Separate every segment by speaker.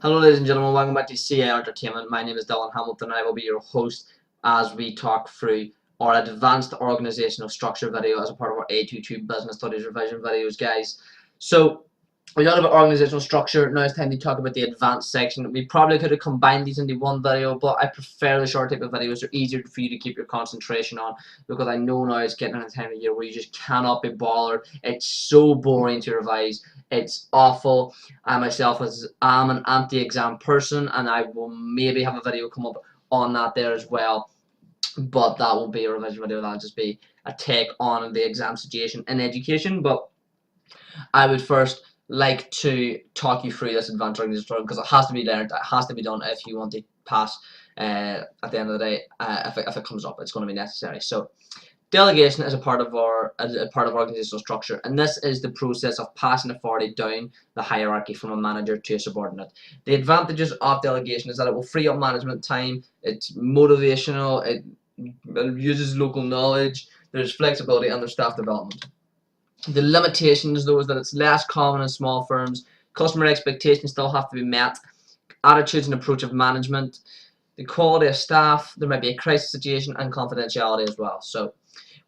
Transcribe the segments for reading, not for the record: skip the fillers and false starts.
Speaker 1: Hello ladies and gentlemen, welcome back to C.A.R. Entertainment. My name is Dylan Hamilton and I will be your host as we talk through our advanced organisational structure video as a part of our A22 business studies revision videos, guys. So we talked about organisational structure. Now it's time to talk about the advanced section. We probably could have combined these into one video, but I prefer the short type of videos. They're easier for you to keep your concentration on, because I know now it's getting to the time of year where you just cannot be bothered. It's so boring to revise. It's awful. I myself am an anti-exam person, and I will maybe have a video come up on that there as well. But that won't be a revision video. That'll just be a take on the exam situation in education. But I would first like to talk you through this advanced organizational because it has to be learned. It has to be done if you want to pass at the end of the day. If it comes up, it's going to be necessary. So delegation is a part of organizational structure, and this is the process of passing authority down the hierarchy from a manager to a subordinate. The advantages of delegation is that it will free up management time, it's motivational, it uses local knowledge, there's flexibility, and there's staff development. The limitations, though, is that it's less common in small firms, customer expectations still have to be met, attitudes and approach of management, the quality of staff, there might be a crisis situation, and confidentiality as well. So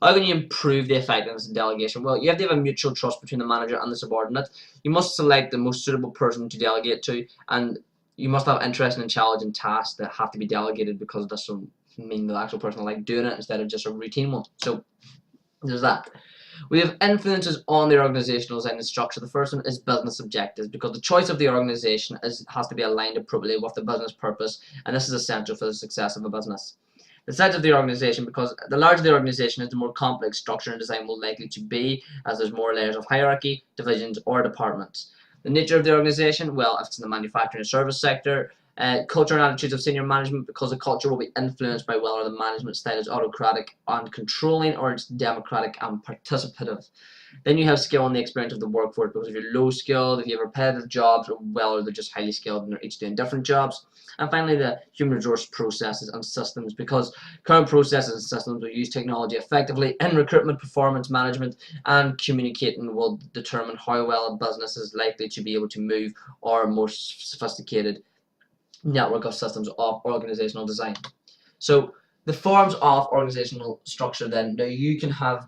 Speaker 1: how can you improve the effectiveness of delegation? Well, you have to have a mutual trust between the manager and the subordinate. You must select the most suitable person to delegate to, and you must have interest in challenging tasks that have to be delegated, because this will mean the actual person will like doing it instead of just a routine one. So there's that. We have influences on the organizational design and structure. The first one is business objectives, because the choice of the organization has to be aligned appropriately with the business purpose, and this is essential for the success of a business. The size of the organization, because the larger the organization is, the more complex structure and design will likely to be, as there's more layers of hierarchy, divisions, or departments. The nature of the organization, well, if it's in the manufacturing and service sector, culture and attitudes of senior management, because the culture will be influenced by whether the management style is autocratic and controlling, or it's democratic and participative. Then you have skill and the experience of the workforce, because if you're low skilled, if you have repetitive jobs, or well, they're just highly skilled and they're each doing different jobs. And finally, the human resource processes and systems, because current processes and systems will use technology effectively in recruitment, performance management, and communicating will determine how well a business is likely to be able to move our more sophisticated network of systems of organizational design. So the forms of organizational structure then, now you can have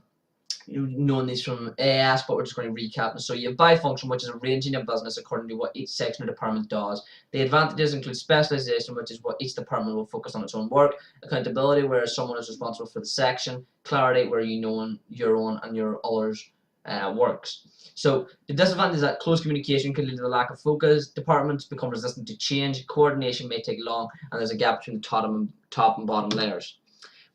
Speaker 1: known these from AS, but we're just going to recap. So you have by function, which is arranging a business according to what each section or department does. The advantages include specialization, which is what each department will focus on its own work. Accountability, where someone is responsible for the section. Clarity, where you know your own and your others' works. So the disadvantage is that close communication can lead to the lack of focus. Departments become resistant to change. Coordination may take long, and there's a gap between the top and bottom layers.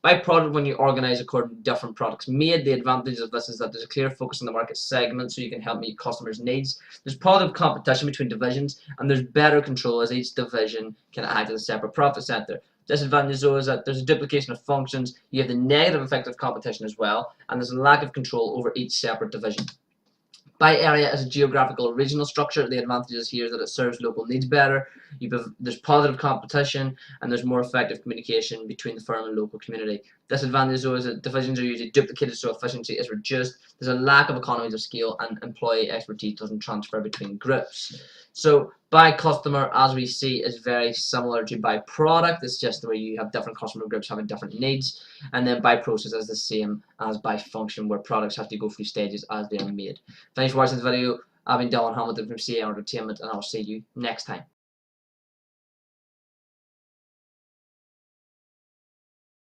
Speaker 1: By product, when you organize according to different products made, the advantage of this is that there's a clear focus on the market segment, so you can help meet customers' needs. There's positive competition between divisions, and there's better control as each division can act as a separate profit center. Disadvantage, though, is that there's a duplication of functions. You have the negative effect of competition as well, and there's a lack of control over each separate division. By area as a geographical regional structure, the advantages here is that it serves local needs better. There's positive competition, and there's more effective communication between the firm and local community. Disadvantage, though, is that divisions are usually duplicated, so efficiency is reduced. There's a lack of economies of scale, and employee expertise doesn't transfer between groups. So by customer, as we see, is very similar to by product. It's just the way you have different customer groups having different needs. And then by process is the same as by function, where products have to go through stages as they are made. Thanks for watching this video. I've been Dylan Hamilton from C.A.R. Entertainment, and I'll see you next time.